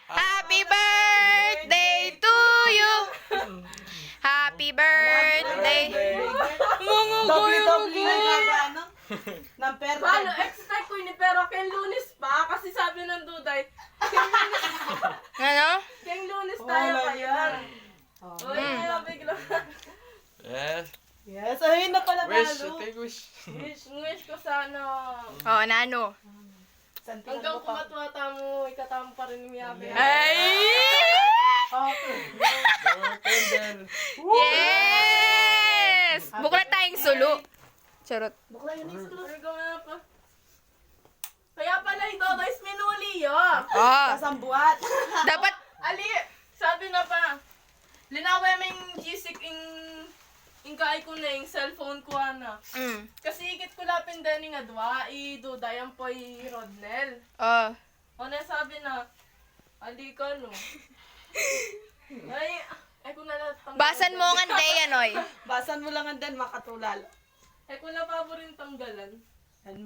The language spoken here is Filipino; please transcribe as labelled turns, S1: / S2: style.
S1: Happy birthday to you. Happy birthday.
S2: Doble-doble na gagano. Ng pera.
S3: Paano, expect ko yun, pero kay Lunes pa, kasi sabi ng Duday,
S1: Ano?
S3: kay Lunes tayo
S2: Wala
S3: kaya.
S2: yan.
S3: Uy, bigla.
S4: Yes.
S2: Yes, ayun na pala
S4: Wish,
S2: talo.
S4: take wish.
S3: Wish ko sana.
S1: Oh, nano?
S2: Santingan
S3: Hanggang
S2: mo pa.
S3: kumatwata mo, ikatama pa rin ni Miyabe.
S1: Ay!
S2: Okay.
S4: Candle.
S1: Yes! Buklat tayong sulo. Charot.
S2: Bukla yun is close.
S3: Ano nga pa? Kaya pala ito, guys, minuli yun.
S1: Oh,
S2: Kasambuat.
S1: dapat
S3: Ali, sabi na pa, linaway mo yung G-Stick yung kaay ko na yung cellphone ko na. Kasi ikit ko lapin din nga dwa, idudayan po yung Rodnel.
S1: oh.
S3: O na sabi na, ali ka no. Ay kung nalatang.
S1: Basan mo nga day, anoy.
S2: Basan mo lang ang dan, makatulal.
S3: Ay kung napabo rin tanggalan.